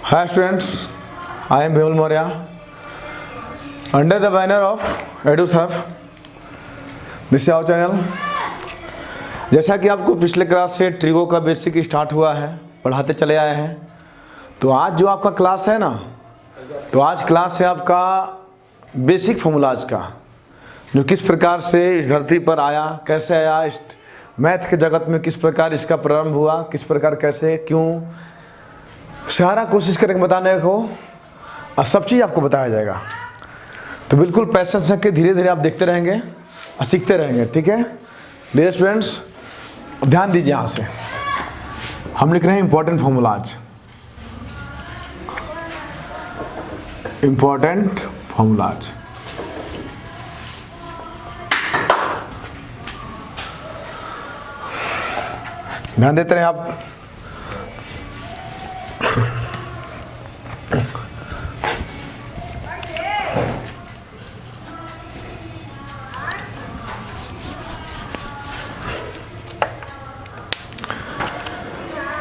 Hi students, I am Bhimal Maurya. Under the banner of EduSurf, this is our channel. जैसा कि आपको पिछले class से trigo का बेसिक स्टार्ट हुआ है, पढ़ाते चले आए हैं, तो आज जो आपका क्लास है ना, तो आज क्लास है आपका बेसिक फॉर्मूलाज का, जो किस प्रकार से इस धरती पर आया, कैसे आया, इस मैथ के जगत में किस प्रकार इसका प्रारंभ हुआ, किस प्रकार कैसे क्यों, सारा कोशिश करेंगे बताने को और सब चीज़ आपको बताया जाएगा। तो बिल्कुल पैसेंस रख के धीरे धीरे आप देखते रहेंगे और सीखते रहेंगे, ठीक है डियर स्टूडेंट्स। ध्यान दीजिए, यहाँ से हम लिख रहे हैं इंपॉर्टेंट फॉर्मूलाज। इंपॉर्टेंट फॉर्मूलाज ध्यान देते रहें आप।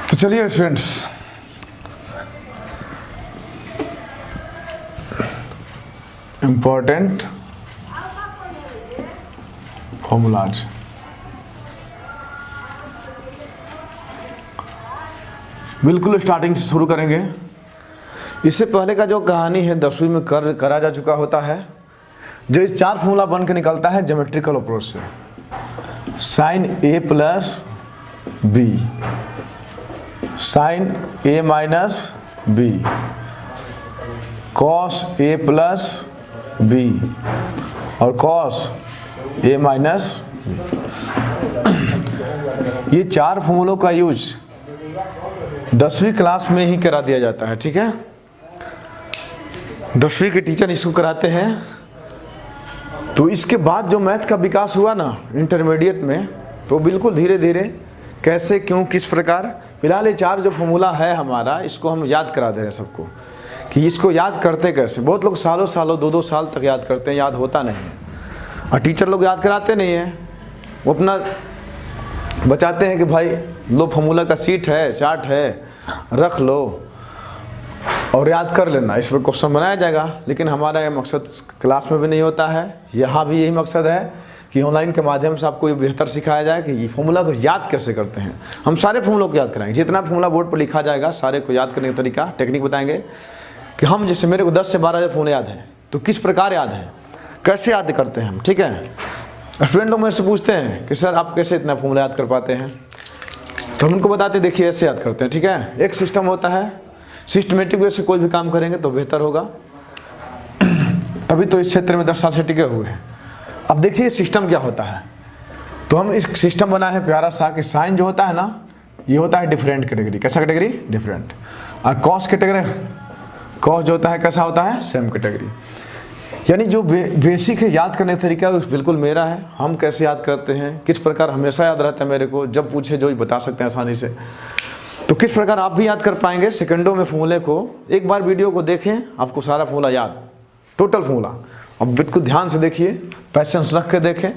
तो चलिए स्टूडेंट्स, इंपॉर्टेंट फॉर्मूलाज। बिल्कुल स्टार्टिंग से शुरू करेंगे। इससे पहले का जो कहानी है 10वीं में करा जा चुका होता है। जो ये 4 फॉर्मूला बन के निकलता है ज्योमेट्रिकल अप्रोच से। Sign A plus B, sign A minus B, cos A plus B और कॉस ए माइनस बी। ये 4 फॉर्मूलों का यूज 10वीं क्लास में ही करा दिया जाता है, ठीक है। 10वीं के टीचर इसको कराते हैं। तो इसके बाद जो मैथ का विकास हुआ ना इंटरमीडिएट में, तो बिल्कुल धीरे धीरे कैसे क्यों किस प्रकार, फिलहाल ये 4 जो फॉर्मूला है हमारा, इसको हम याद करा दे रहे हैं सबको कि इसको याद करते कैसे। बहुत लोग सालों 2-2 साल तक याद करते हैं, याद होता नहीं है। और टीचर लोग याद कराते नहीं हैं, वो अपना बचाते हैं कि भाई लो फॉर्मूला का सीट है, चार्ट है, रख लो और याद कर लेना, इस पर क्वेश्चन बनाया जाएगा। लेकिन हमारा ये मकसद क्लास में भी नहीं होता है, यहाँ भी यही मकसद है कि ऑनलाइन के माध्यम से आपको ये बेहतर सिखाया जाए कि ये फॉर्मूला को याद कैसे करते हैं। हम सारे फॉर्मूलों को याद कराएंगे, जितना फॉर्मूला बोर्ड पर लिखा जाएगा सारे को याद करने का तरीका, टेक्निक बताएंगे कि हम जैसे मेरे को 10 से 12 फॉर्मूले याद हैं, तो किस प्रकार याद है, कैसे याद करते हैं हम, ठीक है। स्टूडेंट लोग मेरे से पूछते हैं कि सर आप कैसे इतना फॉर्मूला याद कर पाते हैं, तो हम उनको बताते हैं देखिए ऐसे याद करते हैं, ठीक है। एक सिस्टम होता है, सिस्टमेटिक वे से कोई भी काम करेंगे तो बेहतर होगा, तभी तो इस क्षेत्र में 10 साल से टिके हुए हैं। अब देखिए सिस्टम क्या होता है, तो हम इस सिस्टम बना है प्यारा सा कि साइन जो होता है ना, ये होता है डिफरेंट कैटेगरी। कैसा कैटेगरी? डिफरेंट। और कॉस कैटेगरी, कॉस जो होता है कैसा होता है? Same category. यानी जो बेसिक है याद करने का तरीका बिल्कुल मेरा है। हम कैसे याद करते हैं, किस प्रकार हमेशा याद रहता है मेरे को, जब पूछे जो ही बता सकते हैं आसानी से। तो किस प्रकार आप भी याद कर पाएंगे सेकंडों में फॉर्मूले को। एक बार वीडियो को देखें, आपको सारा फॉर्मूला याद, टोटल फॉर्मूला। अब बिल्कुल ध्यान से देखिए, पैसेंस रख के देखें।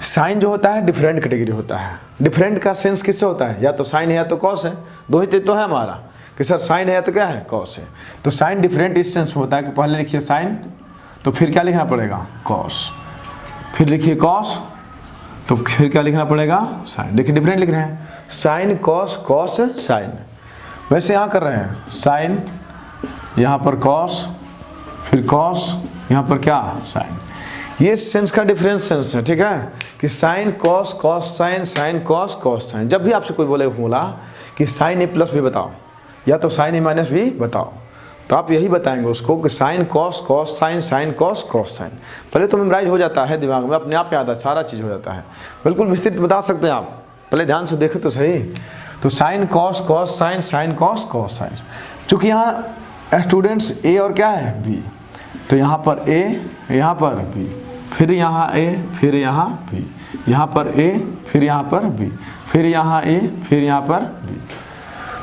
साइन जो होता है डिफरेंट कैटेगरी होता है। डिफरेंट का सेंस किससे होता है? या तो साइन है या तो कॉस है, दो ही तो है हमारा कि सर साइन है या तो क्या है? कॉस है। तो साइन डिफरेंट इस सेंस में होता है कि पहले लिखिए साइन, तो फिर क्या लिखना पड़ेगा? कॉस। फिर लिखिए कॉस, तो फिर क्या लिखना पड़ेगा? साइन। देखिए डिफरेंट लिख रहे हैं, साइन कॉस, कॉस साइन। वैसे यहाँ कर रहे हैं साइन, यहाँ पर कॉस, फिर कॉस, यहाँ पर क्या? साइन। ये सेंस का डिफरेंस सेंस है, ठीक है, कि sine cos, cos sine, sine cos, cos sign. जब भी आपसे कोई बोले फॉर्मूला कि साइन ए प्लस भी बताओ या तो साइन ए माइनस भी बताओ, तो आप यही बताएंगे उसको कि sine cos, cos sine, sine cos, cos sign. पहले तो मेमोराइज हो जाता है दिमाग में, अपने आप याद है, सारा चीज़ हो जाता है। बिल्कुल विस्तृत बता सकते हैं आप, पहले ध्यान से देखें तो सही। तो sign cos, cos sine, sine cos, cos sign. चूँकि यहाँ स्टूडेंट्स ए और क्या है? बी, तो यहाँ पर ए, यहाँ पर बी, फिर यहाँ ए, फिर यहाँ बी, यहाँ पर ए, फिर यहाँ पर बी, फिर यहाँ ए, फिर यहाँ पर बी।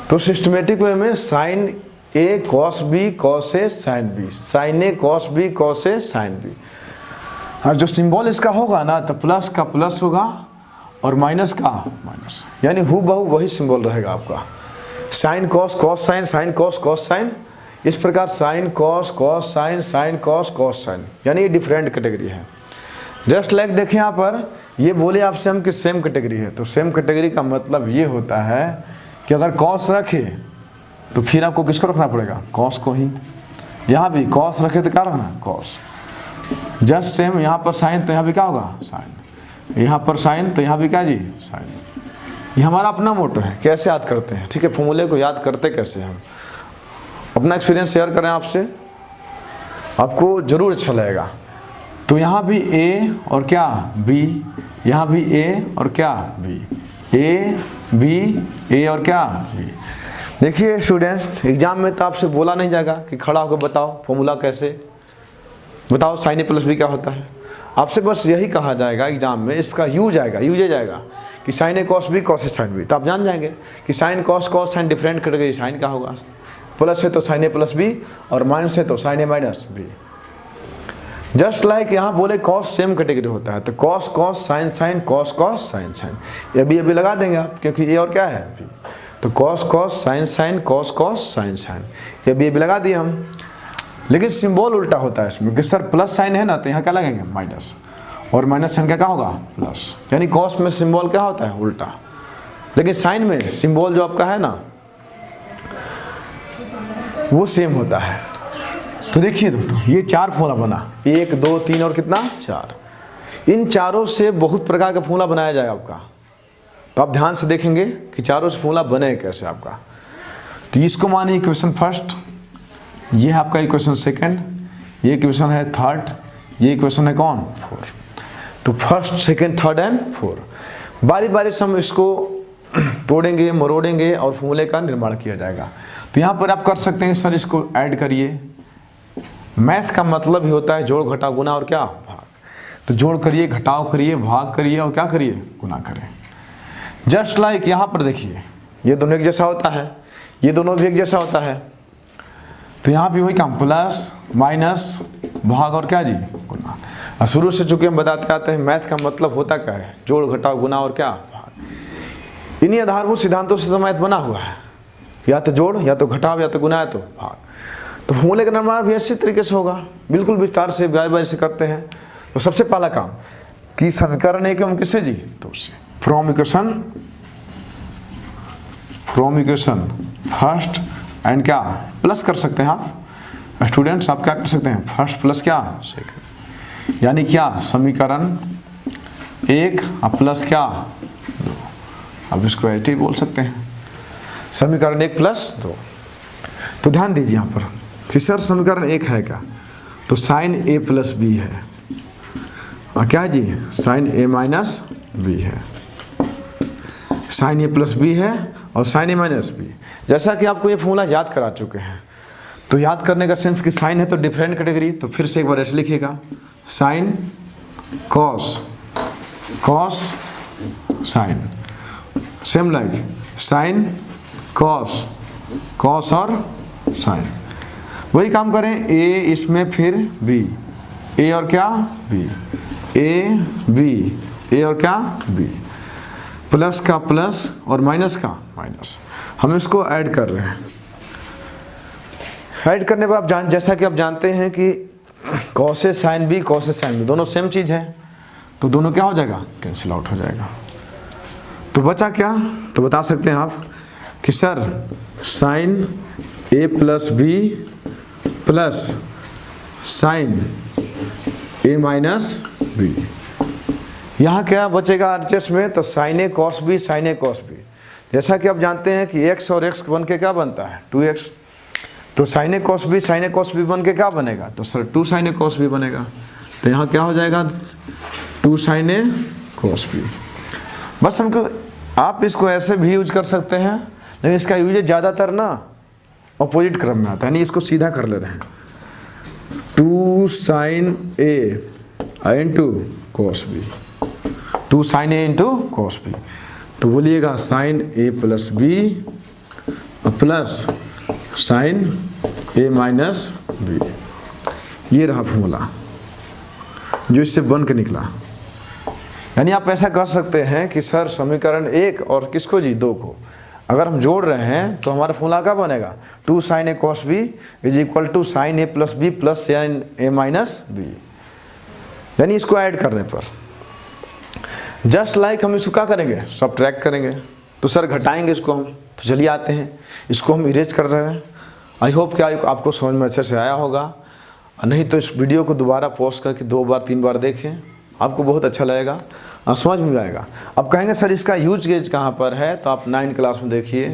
तो सिस्टमेटिक वे में sign A cos B, cos A sine B, sign A cos B, cos A sine B. और जो सिंबल इसका होगा ना, तो प्लस का प्लस होगा और माइनस का माइनस, यानी हूबहू वही सिंबल रहेगा आपका। Sign cos cos sine, sine cos cos sign, इस प्रकार sign cos cos sine, sine cos cos sign, यानी ये डिफरेंट कैटेगरी है। जस्ट लाइक देखिए यहाँ पर ये बोले आपसे हम कि सेम कैटेगरी है, तो सेम कैटेगरी का मतलब ये होता है कि अगर कॉस रखे तो फिर आपको किसको रखना पड़ेगा, कॉस को ही। यहाँ भी कॉस रखे तो क्या रखना, कॉस। जस्ट सेम यहाँ पर साइन तो यहाँ भी क्या होगा, साइन। यहाँ पर साइन तो यहाँ भी क्या जी, साइन। ये हमारा अपना मोटो है, कैसे याद करते हैं, ठीक है। फॉर्मूले को याद करते कैसे, हम अपना एक्सपीरियंस शेयर करें आपसे, आपको जरूर अच्छा लगेगा। तो यहाँ भी ए और क्या बी, यहाँ भी ए और क्या बी, ए बी ए और क्या बी। देखिए स्टूडेंट्स, एग्जाम में तो आपसे बोला नहीं जाएगा कि खड़ा होकर बताओ फॉर्मूला कैसे, बताओ साइन ए प्लस बी क्या होता है। आपसे बस यही कहा जाएगा एग्जाम में, इसका यूज आएगा, यूजेज जाएगा कि sine A cos B cos A sine B. तो आप जान जाएंगे कि sine cos cos sine different category, sine क्या होगा, प्लस है तो साइन ए प्लस बी और माइनस है तो sine A minus B. Just like यहाँ बोले कॉस सेम कैटेगरी होता है, तो cos cos sine sine cos cos sine sine, ये भी अभी लगा देंगे आप, क्योंकि ये और क्या है बी। तो cos cos sine sine cos cos sine sine, ये भी लगा दिए हम। लेकिन सिंबल उल्टा होता है इसमें कि सर प्लस साइन है ना, तो यहाँ क्या लगेंगे माइनस, और माइनस साइन क्या होगा प्लस, यानी कॉस में सिंबल क्या होता है उल्टा। लेकिन साइन में सिंबल जो आपका है ना वो सेम होता है। तो देखिए दोस्तों, ये 4 फॉर्मूला बना, 1 2 3 और कितना 4। इन चारों से बहुत प्रकार का फॉर्मूला बनाया जाएगा आपका। तो आप ध्यान से देखेंगे कि चारों से फॉर्मूला बने कैसे आपका। तो इसको मानिए इक्वेशन फर्स्ट, ये है आपका इक्वेशन सेकंड, ये इक्वेशन है थर्ड, ये इक्वेशन है कौन 4। तो फर्स्ट सेकंड थर्ड एंड 4 बारी बारी से हम इसको तोड़ेंगे मरोड़ेंगे और फॉर्मूले का निर्माण किया जाएगा। तो यहाँ पर आप कर सकते हैं सर इसको ऐड करिए। मैथ का मतलब ही होता है जोड़ घटाव गुना और क्या भाग। तो जोड़ करिए, घटाव करिए, भाग करिए और क्या करिए, गुना करें। जस्ट लाइक यहाँ पर देखिए, ये दोनों एक जैसा होता है, ये दोनों भी एक जैसा होता है। तो यहाँ भी वही काम, प्लस माइनस भाग और क्या जी गुना। और शुरू से चूंकि हम बताते आते हैं मैथ का मतलब होता क्या है, जोड़ घटाव गुना और क्या भाग। इन्हीं आधारभूत सिद्धांतों से तो मैथ बना हुआ है, या तो जोड़ या तो घटाव या तो गुना या तो भाग। तो फॉर्मूले का निर्माण भी अच्छी तरीके से होगा, बिल्कुल विस्तार से बारी बारी से करते हैं। तो सबसे पहला काम कि समीकरण है कि हम किससे जी, तो उससे फ्रॉम इक्वेशन फर्स्ट एंड क्या प्लस कर सकते हैं आप स्टूडेंट्स। आप क्या कर सकते हैं, फर्स्ट प्लस क्या सेकंड, यानी क्या समीकरण 1 और प्लस क्या 2। अब इसको ऐसे ही बोल सकते हैं, समीकरण 1 प्लस 2। तो ध्यान दीजिए यहाँ पर कि सर समीकरण 1 है क्या, तो साइन ए प्लस बी है और क्या जी साइन ए माइनस बी है। साइन ए प्लस बी है और साइन ए माइनस बी। जैसा कि आपको ये फॉर्मूला याद करा चुके हैं, तो याद करने का सेंस कि साइन है तो डिफरेंट कैटेगरी। तो फिर से एक बार ऐसे लिखिएगा, sign cos cos sign, same like sign cos cos और साइन। वही काम करें, ए इसमें फिर बी, ए और क्या बी, ए बी ए और क्या बी, प्लस का प्लस और माइनस का माइनस। हम इसको ऐड कर रहे हैं। ऐड करने पर आप जैसा कि आप जानते हैं कि cos A sine B cos A sine B दोनों सेम चीज़ है, तो दोनों क्या हो जाएगा, कैंसिल आउट हो जाएगा। तो बचा क्या, तो बता सकते हैं आप कि sir sign A plus B plus sign A minus B. यहाँ क्या बचेगा आरएचएस में, तो sine A cos B sign A cos B. जैसा कि आप जानते हैं कि x और x बन के क्या बनता है 2x, तो साइन ए कॉस बी बन के क्या बनेगा, तो sir 2 sine A cos B बनेगा। तो यहाँ क्या हो जाएगा 2 साइन ए कॉस बी। बस हमको आप इसको ऐसे भी यूज कर सकते हैं, लेकिन इसका यूज ज़्यादातर ना अपोजिट क्रम में आता है, यानी इसको सीधा कर ले रहे हैं 2 साइन ए इंटू कॉस बी, 2 साइन ए इंटू कॉस बी। तो बोलिएगा sign A plus B plus sign A minus B. ये रहा फॉर्मूला जो इससे बन के निकला। यानी आप ऐसा कह सकते हैं कि सर समीकरण 1 और किसको जी 2 को अगर हम जोड़ रहे हैं तो हमारा फॉर्मूला क्या बनेगा, 2 sin a cos b is equal to sin a plus B plus sin a minus B. यानी इसको ऐड करने पर जस्ट लाइक हम इसको क्या करेंगे, सबट्रैक्ट करेंगे। तो सर घटाएंगे इसको हम, तो चलिए आते हैं, इसको हम इरेज कर रहे हैं। आई होप कि आपको समझ में अच्छे से आया होगा, नहीं तो इस वीडियो को दोबारा पॉज करके 2 बार 3 बार देखें, आपको बहुत अच्छा लगेगा और समझ में आएगा। अब कहेंगे सर इसका यूज गेज कहाँ पर है, तो आप 9th क्लास में देखिए,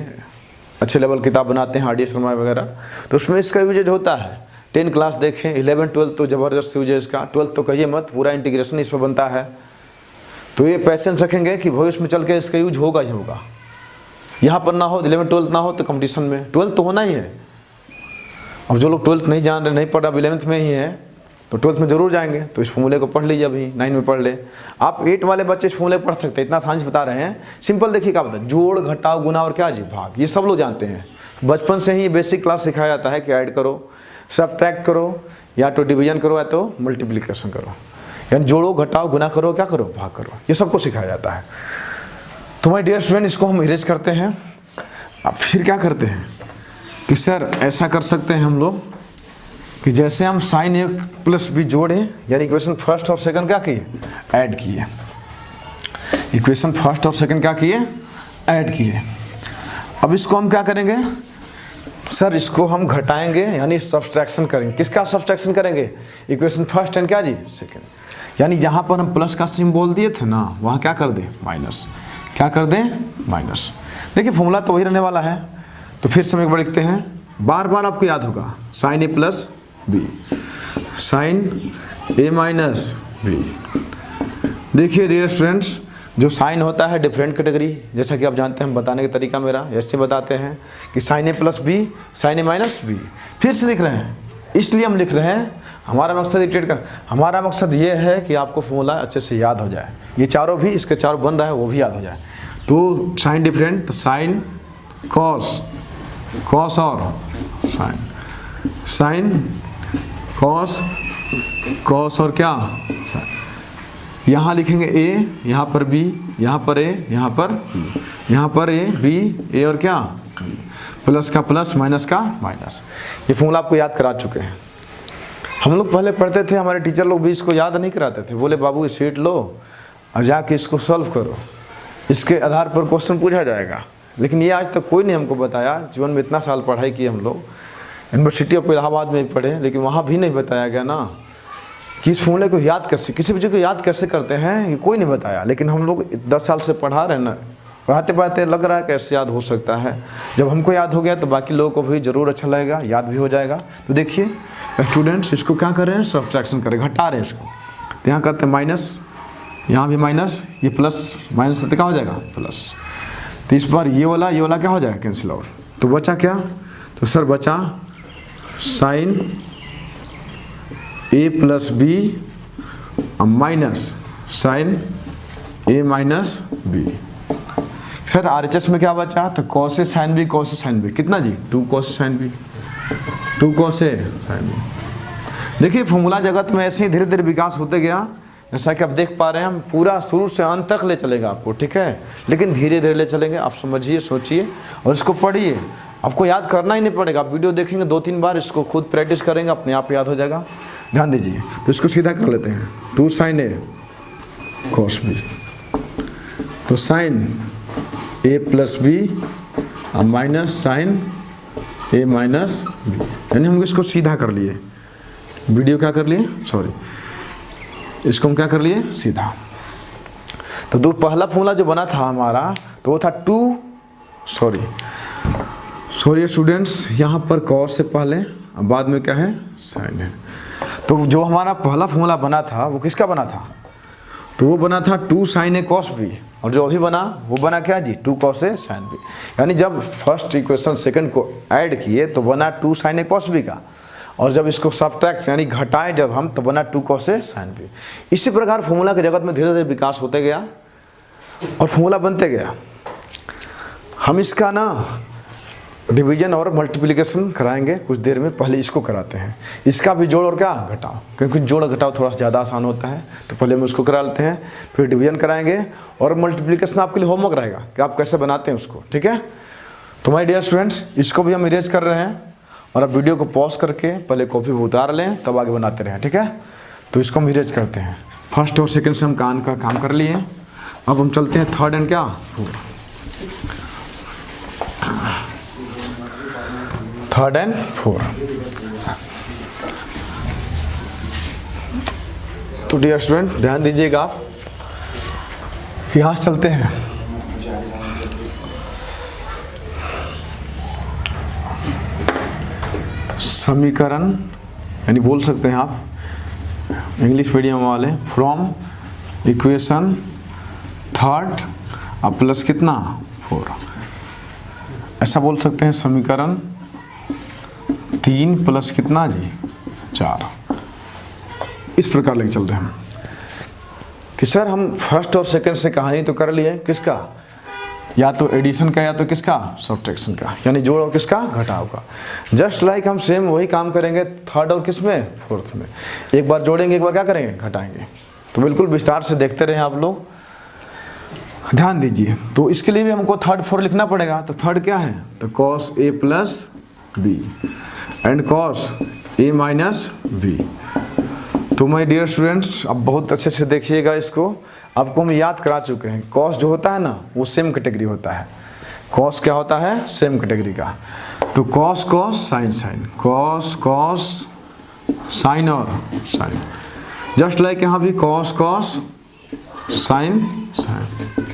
अच्छे लेवल किताब बनाते हैं RD शर्मा वगैरह, तो उसमें इसका यूजेज होता है। 10 क्लास देखें, 11 12 तो ज़बरदस्त यूजेज का, 12 तो कहिए मत, पूरा इंटीग्रेशन इस पर बनता है। तो ये पैसेंस रखेंगे कि भविष्य में चल के इसका यूज होगा ही होगा। यहाँ पर ना हो, 11 12 ना हो तो कंपटीशन में 12 तो होना ही है। अब जो लोग 12th नहीं जान रहे, नहीं पढ़ रहा, 11th में ही है, तो 12th में जरूर जाएंगे। तो इस फॉर्मूले को पढ़ लीजिए, अभी 9 में पढ़ ले। आप 8 वाले बच्चे इस फॉर्मूले पढ़ सकते हैं, इतना आसान से बता रहे हैं। सिंपल देखिए क्या बता, जोड़ घटाव गुना और क्या जी भाग, ये सब लोग जानते हैं। बचपन से ही बेसिक क्लास सिखाया जाता है कि ऐड करो, सब्ट्रैक्ट करो, या तो डिवीजन करो या तो मल्टीप्लिकेशन करो, यानी जोड़ो घटाओ गुना करो, क्या करो, भाग करो, ये सबको सिखाया जाता है। तो माय डियर स्टूडेंट, इसको हम इरेज करते हैं। अब फिर क्या करते हैं कि सर ऐसा कर सकते हैं हम लोग कि जैसे हम sin a प्लस बी जोड़े, यानी इक्वेशन फर्स्ट और सेकंड क्या किए, ऐड किए। इक्वेशन फर्स्ट और सेकंड क्या किए, ऐड किए। अब इसको हम क्या करेंगे सर, इसको हम घटाएंगे, यानी सब्सट्रैक्शन करेंगे। किसका सब्सट्रैक्शन करेंगे, इक्वेशन फर्स्ट एंड क्या जी सेकंड। यानी जहाँ पर हम प्लस का सिंबल दिए थे ना, वहाँ क्या कर दें, माइनस। क्या कर दें, माइनस। देखिए फॉर्मूला तो वही रहने वाला है। तो फिर से हम एक बार लिखते हैं, बार बार आपको याद होगा, sin a plus B, sin a minus B. देखिए डियर स्टूडेंट्स, जो साइन होता है डिफरेंट कैटेगरी, जैसा कि आप जानते हैं, हम बताने का तरीका मेरा ऐसे बताते हैं कि sin a plus B, sin a minus B. फिर से लिख रहे हैं, इसलिए हम लिख रहे हैं, हमारा मकसद इटरेट कर, हमारा मकसद ये है कि आपको फॉर्मूला अच्छे से याद हो जाए। ये चारों भी, इसके चारों बन रहा है, वो भी याद हो जाए। तो साइन डिफरेंट, तो साइन कॉस, कॉस और साइन, साइन कॉस, कॉस और क्या, यहाँ लिखेंगे a, यहाँ पर b, यहाँ पर a, यहाँ पर b, यहाँ पर a b, a और क्या, प्लस का प्लस, माइनस का माइनस। ये फॉर्मूला आपको याद करा चुके हैं। हम लोग पहले पढ़ते थे, हमारे टीचर लोग भी इसको याद नहीं कराते थे, बोले बाबू ये शीट लो और जाके इसको सॉल्व करो, इसके आधार पर क्वेश्चन पूछा जाएगा। लेकिन ये आज तक कोई नहीं हमको बताया। जीवन में इतना साल पढ़ाई की हम लोग, यूनिवर्सिटी ऑफ इलाहाबाद में भी पढ़े, लेकिन वहाँ भी नहीं बताया गया ना कि इस फॉर्मूले को याद कैसे, किसी भी चीज़ को याद कैसे करते हैं, ये कोई नहीं बताया। लेकिन हम लोग 10 साल से पढ़ा रहे हैं ना, पढ़ाते पढ़ाते लग रहा है कैसे याद हो सकता है। जब हमको याद हो गया तो बाकी लोगों को भी ज़रूर अच्छा लगेगा, याद भी हो जाएगा। तो देखिए स्टूडेंट्स, इसको क्या कर रहे हैं, सब्ट्रैक्शन करें, घटा रहे हैं इसको। तो यहाँ करते हैं माइनस, यहाँ भी माइनस, ये प्लस, माइनस से क्या हो जाएगा, प्लस। तो इस बार ये वाला क्या हो जाएगा, कैंसिल आउट। तो बचा क्या, तो सर बचा sine a plus B minus sine a minus B. Sir RHS में क्या बचा, तो cos A sine B, cos A sine B कितना जी, 2 cos A sine B, 2 cos A sine B. देखिए फॉर्मूला जगत में ऐसे ही धीरे धीरे विकास होते गया, जैसा कि आप देख पा रहे हैं। हम पूरा शुरू से अंत तक ले चलेगा आपको, ठीक है, लेकिन धीरे धीरे ले चलेंगे। आप समझिए, सोचिए और इसको पढ़िए। आपको याद करना ही नहीं पड़ेगा, आप वीडियो देखेंगे 2-3 बार, इसको खुद प्रैक्टिस करेंगे, अपने आप याद हो जाएगा। ध्यान दीजिए। तो इसको सीधा कर लेते हैं, 2 sin a cos b, तो sine a plus B minus sine a minus B, यानी हम इसको सीधा कर लिए। वीडियो क्या कर लिए, सॉरी, इसको हम क्या कर लिए, सीधा। तो पहला फॉर्मूला जो बना था हमारा, तो वो था 2, सॉरी स्टूडेंट्स, यहाँ पर कॉस से पहले, अब बाद में क्या है, साइन है। तो जो हमारा पहला फॉर्मूला बना था वो किसका बना था, तो वो बना था 2 sin a cos b, और जो अभी बना वो बना क्या जी, 2 cos a sin b। यानी जब फर्स्ट इक्वेशन सेकंड को ऐड किए तो बना 2 sin a cos b का, और जब इसको सब्ट्रैक्ट यानी घटाएं जब हम, तो बना 2 cos a sin b। इसी प्रकार फॉर्मूला के जगत में धीरे धीरे विकास होते गया और फॉर्मूला बनते गया। हम इसका ना डिवीजन और मल्टीप्लिकेशन कराएंगे कुछ देर में, पहले इसको कराते हैं। इसका भी जोड़ और क्या, घटाओ, क्योंकि जोड़ घटाओ थोड़ा सा ज़्यादा आसान होता है। तो पहले हम उसको करा लेते हैं, फिर डिवीजन कराएंगे और मल्टीप्लिकेशन आपके लिए होमवर्क रहेगा कि आप कैसे बनाते हैं उसको, ठीक है। तो माय डियर स्टूडेंट्स, इसको भी हम इरेज कर रहे हैं और अब वीडियो को पॉज करके पहले कॉपी पर उतार लें, तब आगे बनाते रहें, ठीक है। तो इसको हम इरेज करते हैं। फर्स्ट और सेकंड से हम काम कर लिए। अब हम चलते हैं थर्ड एंड क्या फोर्थ, थर्ड एंड फोर्थ। तो डियर स्टूडेंट ध्यान दीजिएगा आप, यहाँ चलते हैं। समीकरण यानी बोल सकते हैं आप इंग्लिश मीडियम वाले, फ्रॉम इक्वेशन थर्ड अब प्लस कितना 4, ऐसा बोल सकते हैं। समीकरण 3 प्लस कितना जी 4। इस प्रकार लेके चलते हैं हम कि सर हम फर्स्ट और सेकंड से कहानी तो कर लिए, किसका, या तो एडिशन का या तो किसका सब्ट्रैक्शन का, यानी जोड़ और किसका घटाव का। जस्ट लाइक हम सेम वही काम करेंगे थर्ड और किस में फोर्थ में। एक बार जोड़ेंगे, एक बार क्या करेंगे घटाएंगे। तो बिल्कुल विस्तार से देखते रहें आप लोग, ध्यान दीजिए। तो इसके लिए भी हमको थर्ड फोर लिखना पड़ेगा। तो थर्ड क्या है, तो cos A plus B and cos A minus B. तो माय डियर स्टूडेंट्स अब बहुत अच्छे से देखिएगा इसको, आपको हम याद करा चुके हैं। कॉस जो होता है ना वो सेम कैटेगरी होता है। कॉस क्या होता है, सेम कैटेगरी का। तो cos cos sine sine, cos cos sine और साइन, जस्ट लाइक यहाँ भी cos cos sine sine.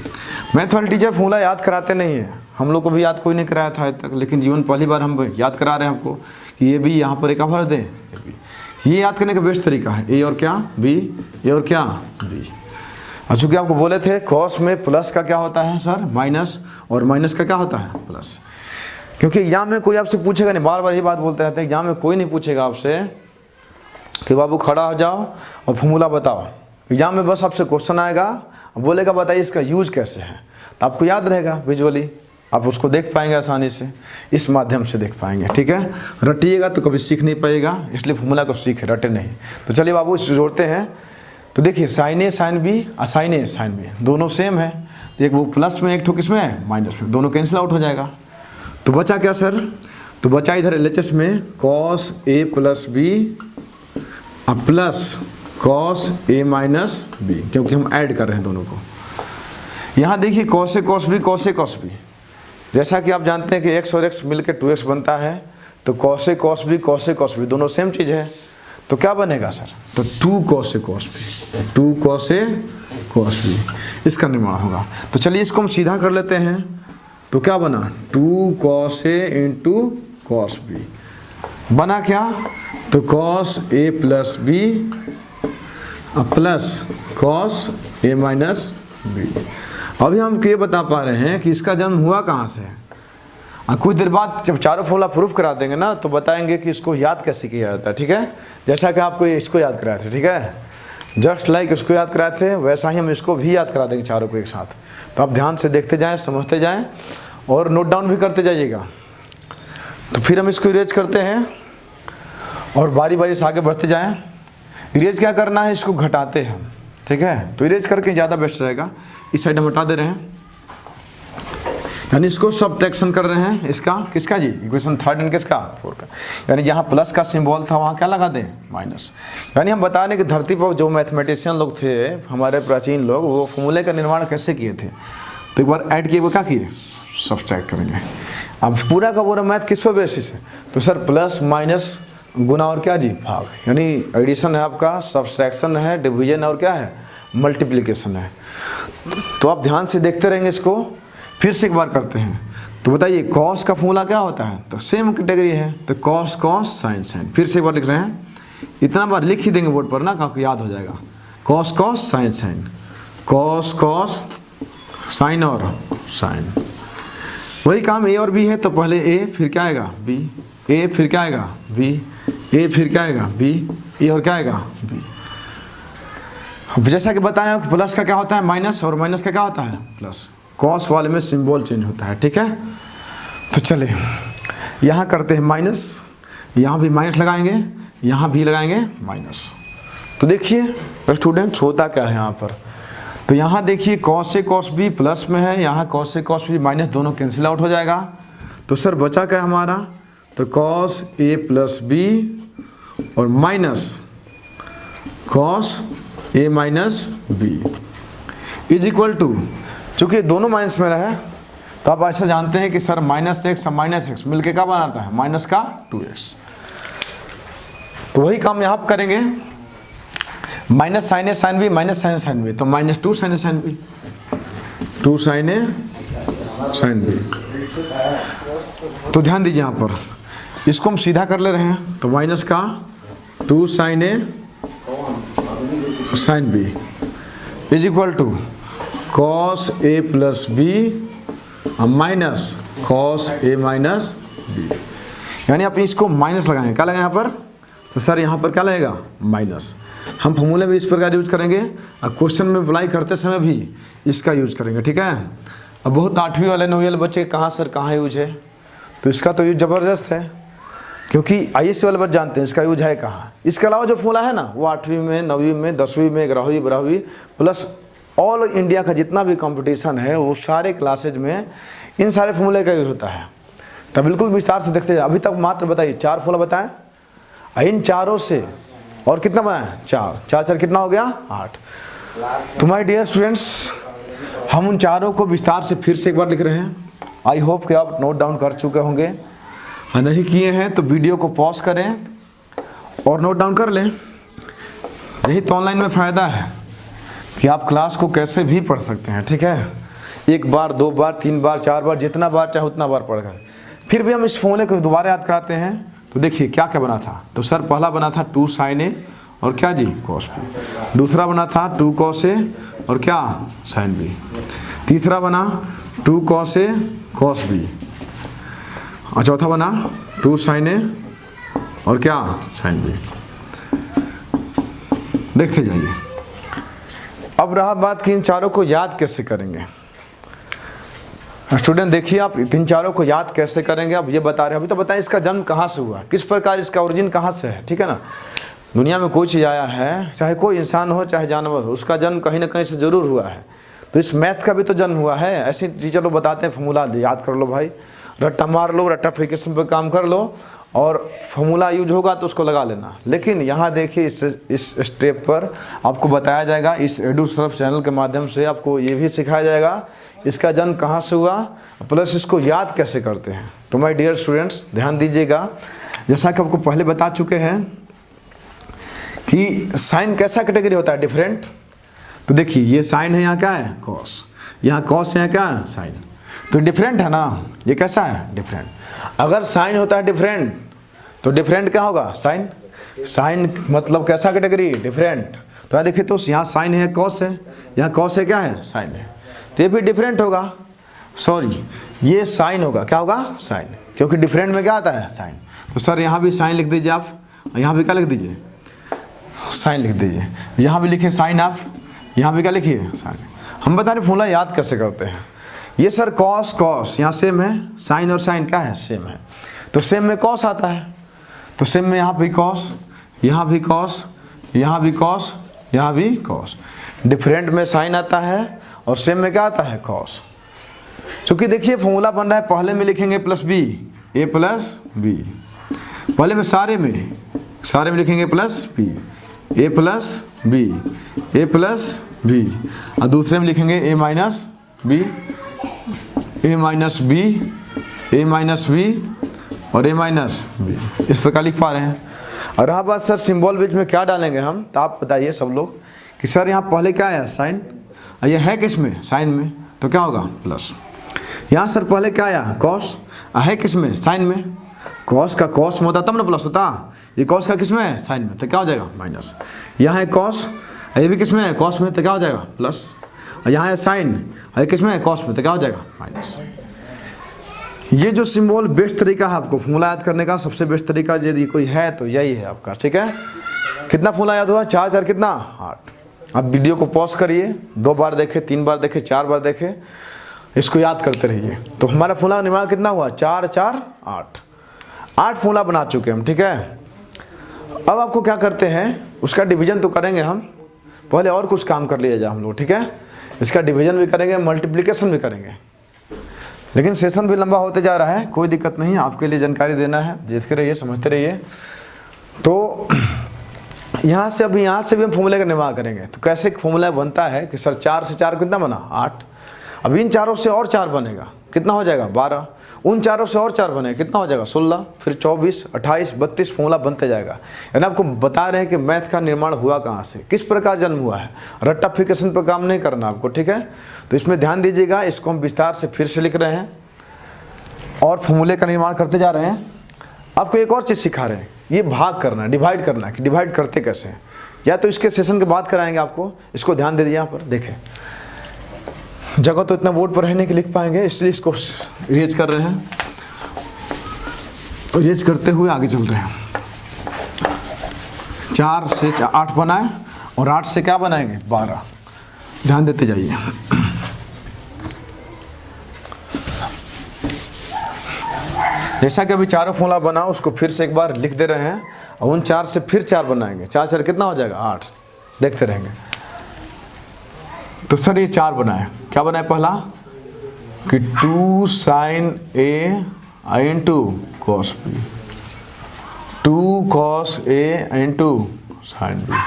Math वाले टीचर फॉर्मूला याद कराते नहीं है, हम लोग को भी याद कोई नहीं कराया था आज तक, लेकिन जीवन पहली बार हम याद करा रहे हैं आपको कि ये भी यहाँ पर एक भर दें। ये याद करने का बेस्ट तरीका है, ए और क्या बी, ए और क्या बी। चूँकि आपको बोले थे कॉस में प्लस का क्या होता है सर माइनस, और माइनस का क्या होता है प्लस। क्योंकि एग्जाम में कोई आपसे पूछेगा नहीं, बार बार ये बात बोलते रहते हैं, एग्जाम में कोई नहीं पूछेगा आपसे कि बाबू खड़ा हो जाओ और फॉर्मूला बताओ। एग्जाम में बस आपसे क्वेश्चन आएगा, बोलेगा बताइए इसका यूज कैसे है, तो आपको याद रहेगा विजुअली, आप उसको देख पाएंगे आसानी से, इस माध्यम से देख पाएंगे, ठीक है। रटिएगा तो कभी सीख नहीं पाएगा, इसलिए फॉर्मूला को सीखे, रटे नहीं। तो चलिए बाबू इसको जोड़ते हैं। तो देखिए साइन ए साइन बी और साइन ए साइन बी दोनों सेम है, तो एक वो प्लस में एक ठो किस में है माइनस में, दोनों कैंसिल आउट हो जाएगा। तो बचा क्या सर, तो बचा इधर एलएचएस में cos A plus B plus cos A minus B, क्योंकि हम ऐड कर रहे हैं दोनों को। यहाँ देखिए कॉस ए कॉस बी, जैसा कि आप जानते हैं कि एक्स और एक्स मिलकर 2x बनता है, तो कॉस ए कॉस बी दोनों सेम चीज़ है। तो क्या बनेगा सर, तो 2 cos ए cos b इसका निर्माण होगा। तो चलिए इसको हम सीधा कर लेते हैं। तो क्या बना 2 cos a into cos b बना क्या, तो cos a plus b plus cos a minus b। अभी हम ये बता पा रहे हैं कि इसका जन्म हुआ कहाँ से। कुछ देर बाद जब चारों फॉर्मूला प्रूफ करा देंगे ना, तो बताएंगे कि इसको याद कैसे किया जाता है, ठीक है। जैसा कि आपको इसको याद कराए थे, ठीक है, जस्ट लाइक इसको याद कराए थे, वैसा ही हम इसको भी याद करा देंगे चारों को एक साथ। तो आप ध्यान से देखते जाएं, समझते जाएं और नोट डाउन भी करते जाइएगा। तो फिर हम इसको इरेज करते हैं और बारी बारी से आगे बढ़ते जाएँ। इरेज क्या करना है, इसको घटाते हैं, ठीक है। तो इरेज करके ज़्यादा बेस्ट रहेगा। इस साइड हम हटा दे रहे हैं, यानी इसको सब्ट्रैक्शन कर रहे हैं इसका, किसका जी इक्वेशन थर्ड एंड किसका फोर का। यानी जहाँ प्लस का सिंबल था वहाँ क्या लगा दें माइनस। यानी हम बता रहे कि धरती पर जो मैथमेटिशियन लोग थे हमारे प्राचीन लोग, वो फॉर्मूले का निर्माण कैसे किए थे। तो एक बार ऐड किए वो क्या किए, सब्ट्रैक्ट करेंगे। अब पूरा का पूरा मैथ किस पर बेसिस है, तो सर प्लस माइनस गुना और क्या जी भाग, यानी एडिशन है आपका, सब्ट्रैक्शन है, डिवीजन और क्या है मल्टीप्लिकेशन है। तो आप ध्यान से देखते रहेंगे इसको। फिर से एक बार करते हैं। तो बताइए कॉस का फॉर्मूला क्या होता है, तो सेम कैटेगरी है, तो कॉस कॉस साइन साइन। फिर से एक बार लिख रहे हैं, इतना बार लिख ही देंगे बोर्ड पर ना, काफी याद हो जाएगा। Cos cos sine sine, cos cos sine और साइन। वही काम ए और बी है, तो पहले ए फिर क्या आएगा बी, ए फिर क्या आएगा बी, ए फिर क्या आएगा बी, ए और क्या आएगा बी। जैसा कि बताया प्लस का क्या होता है माइनस, और माइनस का क्या होता है प्लस। कॉस वाले में सिंबल चेंज होता है, ठीक है। तो चले यहाँ करते हैं माइनस, यहाँ भी माइनस लगाएंगे, यहाँ भी लगाएंगे माइनस। तो देखिए स्टूडेंट्स होता क्या है यहाँ पर, तो यहाँ देखिए cos A cos B plus में है, यहाँ cos A cos B minus, दोनों कैंसिल आउट हो जाएगा। तो सर बचा क्या हमारा, तो कॉस ए प्लस बी और minus cos A minus B is equal to, चूँकि दोनों माइनस में रहे तो आप ऐसा जानते हैं कि सर माइनस एक्स और माइनस एक्स मिल के क्या बनाता है, माइनस का 2x। तो वही काम यहाँ पर करेंगे, minus sine A sine B minus sine sine B, तो minus 2 sine A sine B, 2 sine A sine B. तो ध्यान दीजिए यहाँ पर, इसको हम सीधा कर ले रहे हैं, तो माइनस का 2 sine A sine B is equal to cos A plus B minus cos A minus B. यानी आप इसको माइनस लगाएंगे, क्या लगाएं यहाँ पर, तो सर यहाँ पर क्या लगेगा, माइनस। हम फॉर्मूले में इस प्रकार यूज करेंगे और क्वेश्चन में अप्लाई करते समय भी इसका यूज करेंगे, ठीक है। अब बहुत 8वीं वाले 9वीं वाले बच्चे कहाँ सर कहाँ यूज है, तो इसका तो यूज ज़बरदस्त है, क्योंकि IAS वाले बच्चे जानते हैं इसका यूज है कहाँ। इसके अलावा जो फॉर्मूला है ना, वो 8वीं में 9वीं में 10वीं में 11वीं 12वीं प्लस ऑल इंडिया का जितना भी कंपटीशन है वो सारे क्लासेज में इन सारे फॉर्मूले का यूज होता है। तो बिल्कुल विस्तार से देखते हैं। अभी तक मात्र बताइए 4 फॉर्मूला बताएं, इन चारों से और कितना बनाए, 4 4 4 कितना हो गया, 8। तो माय डियर स्टूडेंट्स, हम उन चारों को विस्तार से फिर से एक बार लिख रहे हैं। आई होप कि आप नोट डाउन कर चुके होंगे, नहीं किए हैं तो वीडियो को पॉज करें और नोट डाउन कर लें। यही तो ऑनलाइन में फ़ायदा है कि आप क्लास को कैसे भी पढ़ सकते हैं, ठीक है। 1 बार 2 बार 3 बार 4 बार जितना बार चाहे उतना बार पढ़ कर फिर भी हम इस फॉर्मूले को दोबारा याद कराते हैं। तो देखिए क्या क्या बना था, तो सर पहला बना था 2 साइन ए और क्या जी, कॉस बी। दूसरा बना था 2 कॉस ए और क्या, साइन बी। तीसरा बना 2 कॉस ए कॉस बी और चौथा बना 2 साइन ए और क्या, साइन बी। देखते जाइए। अब रहा बात कि इन चारों को याद कैसे करेंगे। स्टूडेंट देखिए, आप इन चारों को याद कैसे करेंगे, अब ये बता रहे हैं। अभी तो बताएं इसका जन्म कहाँ से हुआ, किस प्रकार इसका ओरिजिन कहाँ से है, ठीक है ना। दुनिया में कोई चीज़ आया है, चाहे कोई इंसान हो चाहे जानवर हो, उसका जन्म कहीं ना कहीं से ज़रूर हुआ है। तो इस मैथ का भी तो जन्म हुआ है। ऐसे टीचर लोग बताते हैं फॉर्मूला याद कर लो भाई, रट्टा मार लो, रट्टाफिकेशन पर काम कर लो और फॉर्मूला यूज होगा तो उसको लगा लेना। लेकिन यहाँ देखिए इस स्टेप पर आपको बताया जाएगा, इस एडुसर्फ चैनल के माध्यम से आपको ये भी सिखाया जाएगा इसका जन्म कहाँ से हुआ, प्लस इसको याद कैसे करते हैं। तो माय डियर स्टूडेंट्स ध्यान दीजिएगा, जैसा कि आपको पहले बता चुके हैं कि साइन कैसा कैटेगरी होता है, डिफरेंट। तो देखिए ये साइन है, यहाँ क्या है, कॉस, यहाँ कॉस है, यहाँ क्या है, साइन। तो डिफरेंट है ना, ये कैसा है, डिफरेंट। अगर साइन होता है डिफरेंट तो डिफरेंट क्या होगा, साइन। साइन मतलब कैसा कैटेगरी, डिफरेंट। तो यहाँ देखिए, तो यहाँ साइन है, कॉस है, यहाँ कॉस है, क्या है, साइन है, तो ये भी डिफरेंट होगा। सॉरी, ये साइन होगा, क्या होगा, साइन, क्योंकि डिफरेंट में क्या आता है, साइन। तो सर यहाँ भी साइन लिख दीजिए आप, यहाँ भी क्या लिख दीजिए, साइन लिख दीजिए। यहाँ भी लिखिए साइन आप, यहाँ भी क्या लिखिए, साइन। हम बता रहे फॉर्मूला याद कैसे करते हैं। ये सर कॉस कॉस यहाँ सेम है, साइन और साइन क्या है, सेम है, तो सेम में कॉस आता है। तो सेम में यहाँ भी कॉस, यहाँ भी कॉस, यहाँ भी कॉस, यहाँ भी कॉस। डिफरेंट में साइन आता है और सेम में क्या आता है, कॉस। क्योंकि देखिए फॉर्मूला बन रहा है, पहले में लिखेंगे प्लस बी, ए प्लस बी। पहले में सारे में लिखेंगे प्लस बी, ए प्लस बी, ए प्लस बी। और दूसरे में लिखेंगे ए माइनस बी, ए माइनस बी, ए माइनस बी और ए माइनस बी। इस प्रकार लिख पा रहे हैं। और रहा बात सर सिंबल बीच में क्या डालेंगे हम, तो आप बताइए सब लोग कि सर यहाँ पहले क्या है, साइन, और ये है किस में, साइन में, तो क्या होगा, प्लस। यहाँ सर पहले क्या आया, कॉस, है किस में, साइन में। कॉस का कॉस में होता तब ना प्लस होता, ये कॉस का किस में है, साइन में, तो क्या हो जाएगा, माइनस। यहाँ है कॉस, ये भी किस में है, कॉस में, तो क्या हो जाएगा, प्लस। और यहाँ है साइन, ये किस में है, कॉस में, तो क्या हो जाएगा, माइनस। ये जो सिंबल बेस्ट तरीका है आपको फॉर्मूला याद करने का, सबसे बेस्ट तरीका यदि कोई है तो यही है आपका, ठीक है। कितना फॉर्मूला याद हुआ, 4 4 कितना, 8। अब वीडियो को पॉज करिए, 2 बार देखें, 3 बार देखें, 4 बार देखें, इसको याद करते रहिए। तो हमारा फॉर्मूला निर्माण कितना हुआ, 4 4 8 8 फॉर्मूला बना चुके हम, ठीक है। अब आपको क्या करते हैं, उसका डिवीजन तो करेंगे हम, पहले और कुछ काम कर लिया जाए हम लोग, ठीक है। इसका डिवीजन भी करेंगे, मल्टीप्लिकेशन भी करेंगे। लेकिन सेशन भी लंबा होते जा रहा है, कोई दिक्कत नहीं, आपके लिए जानकारी देना है, देखते रहिए, समझते रहिए। तो यहाँ से भी हम फॉर्मूले का निर्माण करेंगे। तो कैसे फॉर्मूला बनता है कि सर 4 से 4 कितना बना 8, अब इन चारों से और 4 बनेगा, कितना हो जाएगा 12, उन चारों से और 4 बनेगा, कितना हो जाएगा 16, फिर 24, 28, 32 फॉर्मूला बनते जाएगा। यानी आपको बता रहे हैं कि मैथ का निर्माण हुआ कहाँ से, किस प्रकार जन्म हुआ है, रट्टाफिकेशन पर काम नहीं करना आपको, ठीक है। तो इसमें ध्यान दीजिएगा, इसको हम विस्तार से फिर से लिख रहे हैं और फॉर्मूले का निर्माण करते जा रहे हैं। आपको एक और चीज़ सिखा रहे हैं, ये भाग करना, डिवाइड करना, कि डिवाइड करते कैसे हैं, या तो इसके सेशन के बाद कराएंगे आपको, इसको ध्यान दे दीजिए। यहाँ पर देखें, जगह तो इतना बोर्ड पर रहने के लिख पाएंगे, इसलिए इसको इरेज कर रहे हैं, इरेज करते हुए आगे चल रहे हैं। 4 से 8 बनाए और 8 से क्या बनाएंगे 12, ध्यान देते जाइए। जैसा कि अभी चारों फॉर्मूला बना, उसको फिर से एक बार लिख दे रहे हैं और उन 4 से फिर 4 बनाएंगे, 4 4 कितना हो जाएगा 8, देखते रहेंगे। तो सर ये 4 बनाए, क्या बनाए, पहला कि 2 sin A into cos B, 2 cos A into sin B,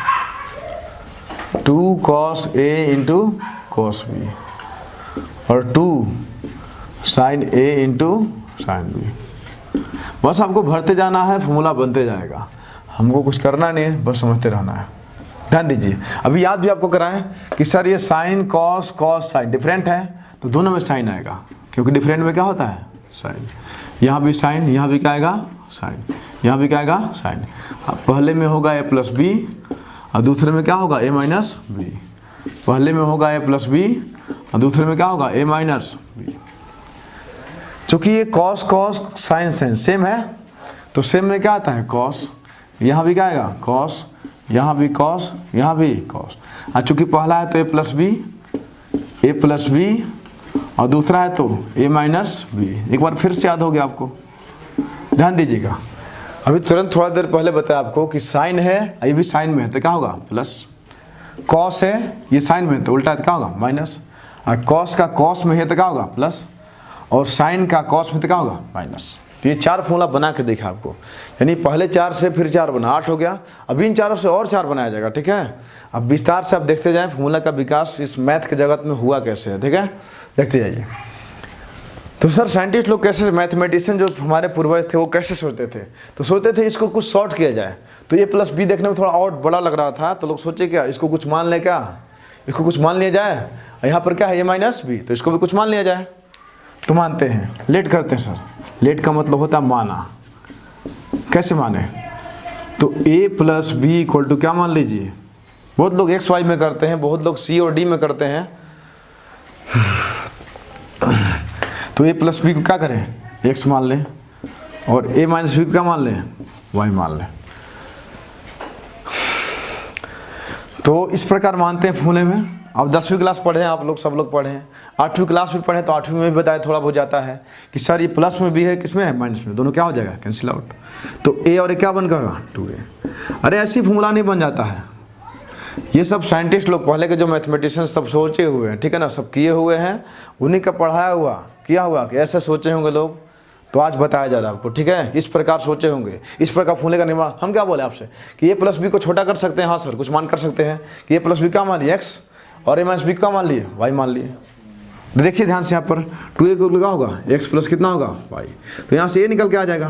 2 cos A into cos B और 2 sin A into sin B। बस आपको भरते जाना है, फॉर्मूला बनते जाएगा, हमको कुछ करना नहीं है, बस समझते रहना है। ध्यान दीजिए, अभी याद भी आपको कराएं कि सर ये sign cos cos sine different है, तो दोनों में साइन आएगा, क्योंकि डिफरेंट में क्या होता है साइन। यहाँ भी साइन, यहाँ भी क्या आएगा साइन, यहाँ भी क्या आएगा साइन। अब पहले में होगा a प्लस बी और दूसरे में क्या होगा a माइनस बी, पहले में होगा a प्लस बी और दूसरे में क्या होगा a माइनस बी। चूँकि ये cos cos sine sine same है, तो सेम में क्या आता है कॉस, यहाँ भी क्या आएगा कॉस, यहाँ भी कॉस, यहाँ भी कॉस। और चूँकि पहला है तो a प्लस बी और दूसरा है तो a माइनस बी। एक बार फिर से याद हो गया आपको, ध्यान दीजिएगा। अभी तुरंत थोड़ा देर पहले बताया आपको कि साइन है, ये भी साइन में है तो क्या होगा प्लस, कॉस है ये साइन में है तो उल्टा है तो क्या होगा माइनस, और कॉस का कॉस में है तो क्या होगा प्लस, और साइन का कॉस में तो क्या होगा माइनस। तो ये 4 फॉर्मूला बना के देखा आपको, यानी पहले 4 से फिर 4 बना 8 हो गया, अभी इन चारों से और 4 बनाया जाएगा, ठीक है। अब विस्तार से आप देखते जाएं फॉर्मूला का विकास इस मैथ के जगत में हुआ कैसे है, ठीक है, देखते जाइए। तो सर साइंटिस्ट लोग कैसे, मैथमेटिशियन जो हमारे पूर्वज थे वो कैसे सोचते थे, तो सोचते थे इसको कुछ शॉर्ट किया जाए। तो ये प्लस बी देखने में थोड़ा और बड़ा लग रहा था, तो लोग सोचे क्या इसको कुछ मान लें, क्या इसको कुछ मान लिया जाए, यहाँ पर क्या है ये माइनस बी, तो इसको भी कुछ मान लिया जाए। तो मानते हैं, लेट करते हैं सर, लेट का मतलब होता है माना। कैसे माने, तो a plus B equal to क्या मान लीजिए, बहुत लोग एक्स वाई में करते हैं, बहुत लोग सी और डी में करते हैं। तो a प्लस बी को क्या करें x मान लें और a माइनस बी को क्या मान लें y मान लें। तो इस प्रकार मानते हैं फॉर्मूले में। अब 10वीं क्लास पढ़े हैं आप लोग, सब लोग पढ़े हैं, 8वीं क्लास भी पढ़े तो 8वीं में भी बताया थोड़ा बहुत जाता है कि सर ये प्लस में भी है, किसमें है माइनस में, दोनों क्या हो जाएगा कैंसिल आउट। तो a और a क्या बन गया 2a। अरे ऐसी फॉर्मूला नहीं बन जाता है, ये सब साइंटिस्ट लोग पहले के जो मैथमेटिशियन सब सोचे हुए हैं, ठीक है ना, सब किए हुए हैं, उन्हीं का पढ़ाया हुआ किया हुआ कि ऐसे सोचे होंगे लोग, तो आज बताया जा रहा है आपको, ठीक है, इस प्रकार सोचे होंगे, इस प्रकार फॉर्मूले का निर्माण। हम क्या बोले आपसे कि a प्लस बी को छोटा कर सकते हैं, हाँ सर कुछ मान कर सकते हैं कि a प्लस बी क्या मान लिए x और a माइनस बी का मान लिए y मान लिए। देखिए ध्यान से यहाँ पर 2a को क्या होगा x प्लस कितना होगा y, तो यहाँ से a निकल के आ जाएगा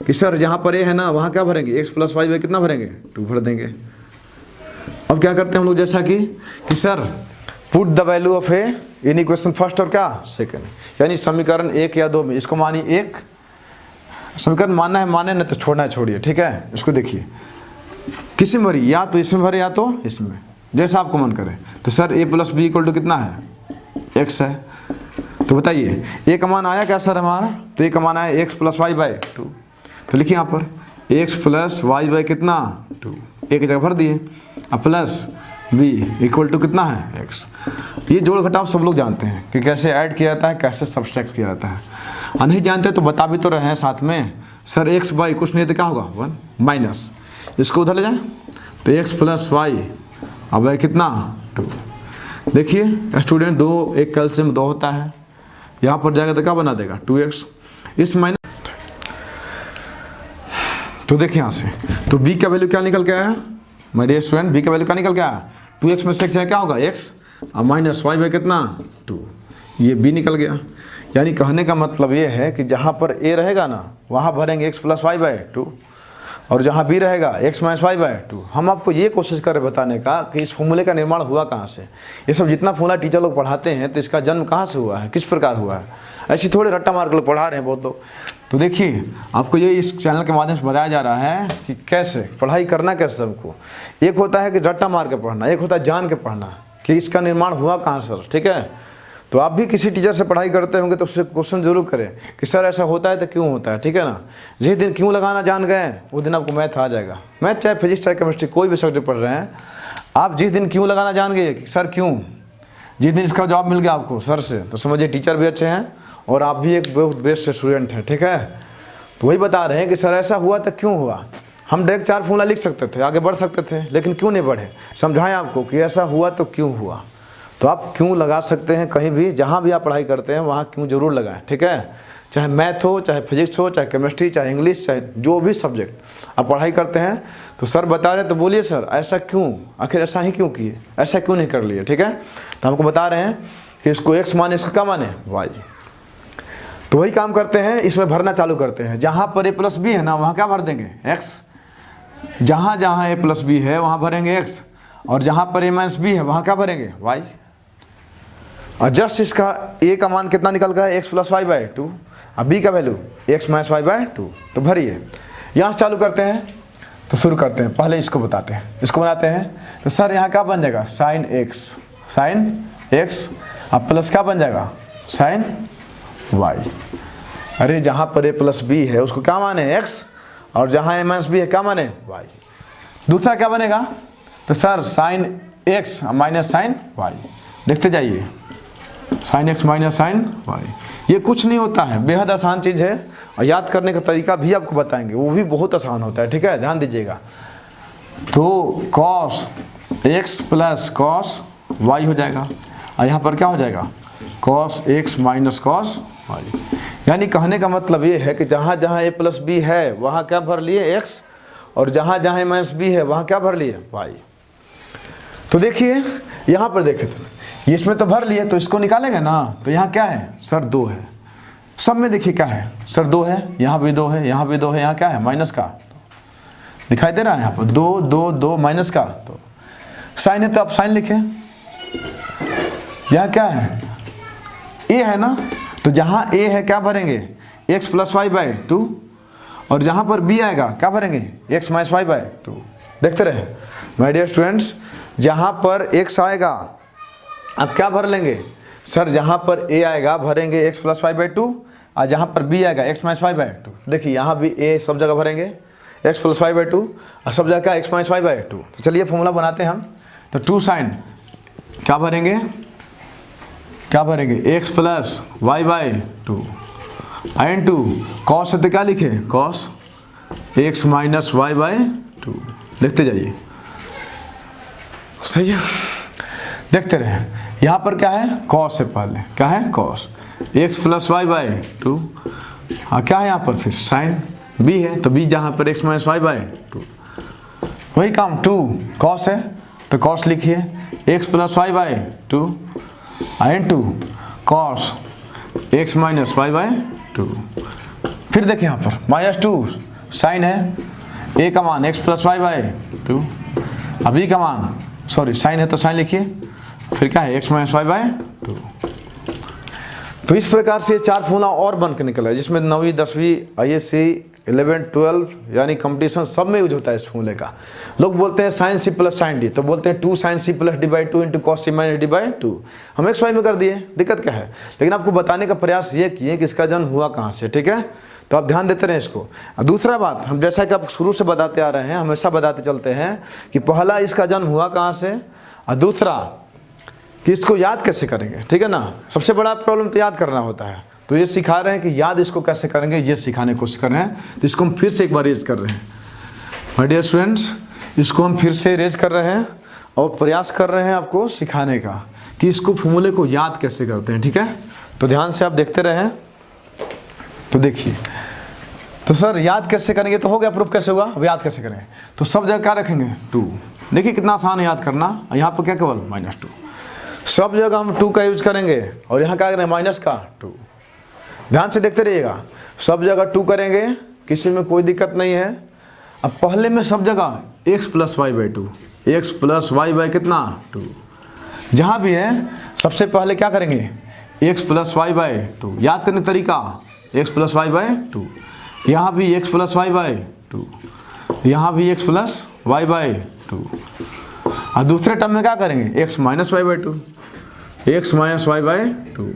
कि सर जहाँ पर a है ना वहाँ क्या भरेंगे x प्लस वाई कितना भरेंगे 2 भर देंगे। अब क्या करते हैं हम लोग, जैसा कि sir put the value of A in equation first और क्या सेकंड, यानी समीकरण 1 या 2 में इसको मानिए 1, समीकरण मानना है माने नहीं तो छोड़ना है छोड़िए, ठीक है। इसको देखिए किसी में भरी, या तो इसमें भरे या तो इसमें, जैसा आपको मन करे। तो sir a plus B equal to कितना है x है, तो बताइए a का मान आया क्या सर हमारा, तो a का मान आया x प्लस वाई बाई 2, तो लिखिए यहाँ पर x प्लस वाई बाई कितना 2, एक जगह भर दिए, अब प्लस b इक्वल टू कितना है x। ये जोड़ घटाव सब लोग जानते हैं कि कैसे ऐड किया जाता है, कैसे सब्सट्रैक्ट किया जाता है, और नहीं जानते तो बता भी तो रहे हैं साथ में। सर x बाई कुछ नहीं तो क्या होगा 1 माइनस, इसको उधर ले जाए तो x प्लस वाई अब कितना 2। देखिए स्टूडेंट 2 1 कैल्शियम 2 होता है, यहाँ पर जाएगा तो क्या बना देगा 2x इस माइनस। तो देखिए यहाँ से तो b का वैल्यू क्या निकल के आया माय डियर स्टूडेंट, b का वैल्यू क्या निकल के आया 2x में से x क्या होगा x और माइनस y बाई कितना 2, ये b निकल गया। यानी कहने का मतलब ये है कि जहाँ पर a रहेगा ना वहाँ भरेंगे x प्लस वाई बाई 2 और जहाँ b रहेगा x माइनस वाई बाई 2। हम आपको ये कोशिश कर रहे बताने का कि इस फॉर्मूले का निर्माण हुआ कहाँ से। ये सब जितना फॉर्मूला टीचर लोग पढ़ाते हैं तो इसका जन्म कहाँ से हुआ है, किस प्रकार हुआ है, ऐसे थोड़े रट्टा मार के लोग पढ़ा रहे हैं बहुत लोग। तो देखिए आपको ये इस चैनल के माध्यम से बताया जा रहा है कि कैसे पढ़ाई करना, कैसे सबको। एक होता है कि रट्टा मार के पढ़ना, एक होता है जान के पढ़ना कि इसका निर्माण हुआ कहाँ सर, ठीक है। तो आप भी किसी टीचर से पढ़ाई करते होंगे तो उससे क्वेश्चन जरूर करें कि सर ऐसा होता है तो क्यों होता है, ठीक है ना। जिस दिन क्यों लगाना जान गए उस दिन आपको मैथ आ जाएगा। मैथ चाहे फिजिक्स चाहे केमिस्ट्री कोई भी सब्जेक्ट पढ़ रहे हैं, आप जिस दिन क्यों लगाना जान गए कि सर क्यों, जिस दिन इसका जवाब मिल गया आपको सर से, तो समझिए टीचर भी अच्छे हैं और आप भी एक बहुत बेस्ट स्टूडेंट हैं, ठीक है। तो वही बता रहे हैं कि सर ऐसा हुआ तो क्यों हुआ। हम डायरेक्ट 4 फॉर्मूला लिख सकते थे, आगे बढ़ सकते थे, लेकिन क्यों नहीं बढ़े, समझाएं आपको कि ऐसा हुआ तो क्यों हुआ। तो आप क्यों लगा सकते हैं कहीं भी, जहाँ भी आप पढ़ाई करते हैं वहाँ क्यों जरूर लगाएं, ठीक है। चाहे मैथ हो, चाहे फिजिक्स हो, चाहे केमिस्ट्री, चाहे इंग्लिश, चाहे जो भी सब्जेक्ट आप पढ़ाई करते हैं तो सर बता रहे हैं तो बोलिए सर ऐसा क्यों, आखिर ऐसा ही क्यों किए, ऐसा क्यों नहीं कर लिए, ठीक है। तो हमको बता रहे हैं कि इसको x माने, इसको क्या माने y। तो वही काम करते हैं, इसमें भरना चालू करते हैं। जहाँ पर a प्लस बी है ना वहाँ क्या भर देंगे x, जहाँ जहाँ a प्लस बी है वहाँ भरेंगे x और जहाँ पर a माइनस बी है वहाँ क्या भरेंगे y। और जस्ट इसका a का मान कितना निकल गया x प्लस वाई बाई 2 और b का value x minus Y by 2। तो भरिए, यहाँ से चालू करते हैं। तो शुरू करते हैं, पहले इसको बताते हैं, इसको बनाते हैं। तो सर यहाँ क्या बन जाएगा साइन x अब प्लस क्या बन जाएगा साइन y। अरे जहाँ पर a प्लस बी है उसको क्या माने x और जहाँ a माइनस बी है क्या माने y। दूसरा क्या बनेगा तो sir sine x minus sine y, देखते जाइए sine x minus sine y। ये कुछ नहीं होता है, बेहद आसान चीज़ है और याद करने का तरीका भी आपको बताएंगे, वो भी बहुत आसान होता है, ठीक है, ध्यान दीजिएगा। तो cos x plus cos y हो जाएगा और यहाँ पर क्या हो जाएगा cos x minus cos y। यानी कहने का मतलब ये है कि जहाँ जहाँ a प्लस बी है वहाँ क्या भर लिए x और जहाँ जहाँ a माइनस बी है वहाँ क्या भर लिए y। तो देखिए यहाँ पर देखें तो ये इसमें तो भर लिए, तो इसको निकालेंगे ना। तो यहाँ क्या है सर 2 है, सब में देखिए क्या है सर 2 है, यहाँ भी 2 है, यहाँ भी 2 है, यहाँ क्या है माइनस का दिखाई दे रहा है, यहाँ पर 2 2 2 माइनस का। तो साइन है तो आप साइन लिखें, यहाँ क्या है a है ना, तो जहाँ a है क्या भरेंगे x प्लस वाई बाई 2 और जहाँ पर b आएगा क्या भरेंगे x माइनस वाई बाई 2। देखते रहे माय डियर स्टूडेंट्स, जहाँ पर x आएगा अब क्या भर लेंगे सर, जहाँ पर a आएगा भरेंगे x प्लस वाई बाई 2 और जहाँ पर b आएगा x माइनस वाई बाई 2। देखिए यहाँ भी a सब जगह भरेंगे x प्लस वाई बाई 2 और सब जगह x माइनस वाई बाई 2। तो चलिए फॉर्मूला बनाते हैं हम। तो 2 साइन क्या भरेंगे, क्या भरेंगे x plus Y by 2 and 2 cos से क्या लिखे cos x minus Y by 2। देखते जाइए, सही है, देखते रहे। यहाँ पर क्या है कॉस है, पहले क्या है cos x plus Y by 2 हाँ क्या है यहाँ पर फिर साइन b है, तो b जहाँ पर x माइनस वाई बाई 2 वही काम 2 कॉस है तो कॉस लिखिए x plus Y by 2 and 2 cos x minus Y by 2। फिर देखिए यहाँ पर माइनस 2 साइन है, a का मान x प्लस वाई बाई 2 अब b का मान सॉरी साइन है तो साइन लिखिए, फिर क्या है x माइनस वाई बाई 2। तो इस प्रकार से 4 फॉर्मूला और बन के निकला है, जिसमें 9वीं 10वीं ISC 11 12 यानी कंपटीशन सब में यूज होता है इस फॉर्मूले का। लोग बोलते हैं sine C plus sine D, तो बोलते हैं 2 sine C plus D by 2 into cos C minus D by 2। हम एक्स वाई में कर दिए, दिक्कत क्या है, लेकिन आपको बताने का प्रयास ये किए कि इसका जन्म हुआ कहाँ से, ठीक है। तो आप ध्यान देते रहें इसको। दूसरा बात, हम जैसा कि आप शुरू से बताते आ रहे हैं, हमेशा बताते चलते हैं कि पहला इसका जन्म हुआ कहाँ से और दूसरा कि इसको याद कैसे करेंगे, ठीक है ना। सबसे बड़ा प्रॉब्लम तो याद करना होता है, तो ये सिखा रहे हैं कि याद इसको कैसे करेंगे, ये सिखाने की कोशिश कर रहे हैं। तो इसको हम फिर से एक बार रेज कर रहे हैं माय डियर स्टूडेंट्स, इसको हम फिर से रेज कर रहे हैं और प्रयास कर रहे हैं आपको सिखाने का कि इसको फॉर्मूले को याद कैसे करते हैं, ठीक है। तो ध्यान से आप देखते रहें। तो देखिए, तो सर याद कैसे करेंगे, तो हो गया, प्रूफ कैसे हुआ, अब याद कैसे करें। तो सब जगह क्या रखेंगे 2। देखिए कितना आसान है याद करना। यहाँ पर क्या केवल -2, सब जगह हम 2 का यूज करेंगे और यहाँ क्या करेंगे माइनस का 2। ध्यान से देखते रहिएगा, सब जगह 2 करेंगे, किसी में कोई दिक्कत नहीं है। अब पहले में सब जगह x + y/2, x + y/ कितना 2। जहाँ भी है सबसे पहले क्या करेंगे x + y/2। याद करने तरीका x + y/2, यहाँ भी x + y/2, यहाँ भी x + y/2। और दूसरे टर्म में क्या करेंगे x - y/2, x - y/2,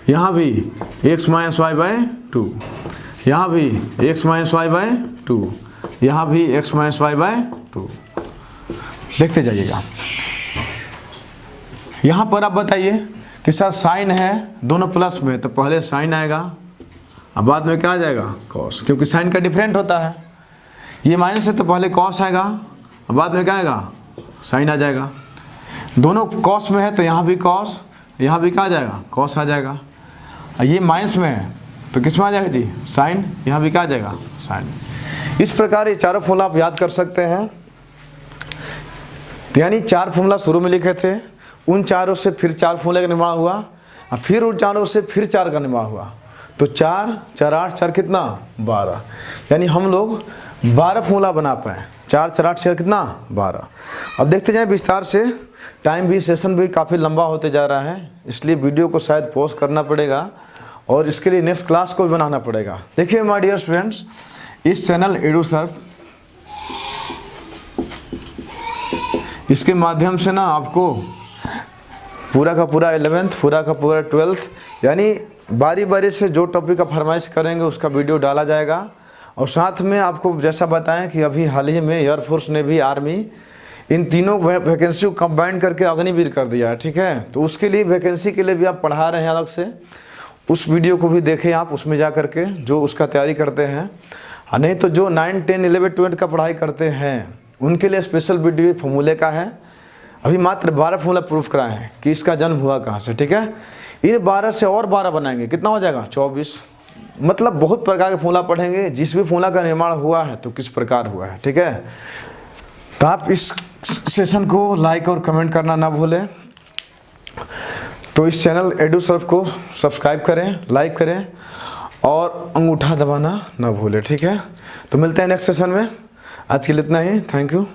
यहाँ भी x - y/2, यहाँ भी x - y/2, यहाँ भी x - y/2। देखते जाइएगा। यहाँ पर आप बताइए कि सर साइन है दोनों प्लस में, तो पहले साइन आएगा, अब बाद में क्या आ जाएगा कॉस, क्योंकि साइन का डिफरेंट होता है। ये माइनस है तो पहले कॉस आएगा, अब बाद में क्या आएगा साइन आ जाएगा। दोनों कॉस में है तो यहाँ भी कॉस, यहाँ भी क्या आ जाएगा कॉस आ जाएगा। ये माइनस में है तो किस में आ जाएगा जी साइन, यहाँ भी क्या आ जाएगा साइन। इस प्रकार ये चारों फॉर्मूला आप याद कर सकते हैं। यानी 4 फॉर्मूला शुरू में लिखे थे, उन चारों से फिर 4 फॉर्मूले का निर्माण हुआ, और फिर उन चारों से फिर 4 का निर्माण हुआ। तो 4 × 4 = 8, 4 कितना 12। यानी हम लोग 12 फॉर्मूला बना पाए। 4 × 4 = 8, 4 कितना 12। अब देखते जाएं विस्तार से, टाइम भी सेशन भी काफ़ी लंबा होते जा रहा है, इसलिए वीडियो को शायद पॉज करना पड़ेगा और इसके लिए नेक्स्ट क्लास को भी बनाना पड़ेगा। देखिए माय डियर स्टूडेंट्स, इस चैनल EduSurf, इसके माध्यम से ना आपको पूरा का पूरा 11th, पूरा का पूरा 12th, यानी बारी बारी से जो टॉपिक का फरमाइश करेंगे उसका वीडियो डाला जाएगा। और साथ में आपको जैसा बताएं कि अभी हाल ही में एयरफोर्स ने भी आर्मी इन तीनों वैकेंसी को कंबाइन करके अग्निवीर कर दिया है, ठीक है। तो उसके लिए वैकेंसी के लिए भी आप पढ़ा रहे हैं अलग से, उस वीडियो को भी देखें आप, उसमें जा करके जो उसका तैयारी करते हैं। नहीं तो जो 9, 10, 11, 12 का पढ़ाई करते हैं उनके लिए स्पेशल वीडियो फॉर्मूले का है। अभी मात्र 12 फॉर्मूला प्रूफ कराए हैं कि इसका जन्म हुआ कहाँ से, ठीक है। इन 12 से और 12 बनाएंगे, कितना हो जाएगा 24। मतलब बहुत प्रकार के फॉर्मूला पढ़ेंगे, जिस भी फॉर्मूला का निर्माण हुआ है तो किस प्रकार हुआ है, ठीक है। तो आप इस सेशन को लाइक और कमेंट करना ना भूलें। तो इस चैनल EduSurf को सब्सक्राइब करें, लाइक करें और अंगूठा दबाना ना भूलें, ठीक है। तो मिलते हैं नेक्स्ट सेशन में। आज के लिए इतना ही, थैंक यू।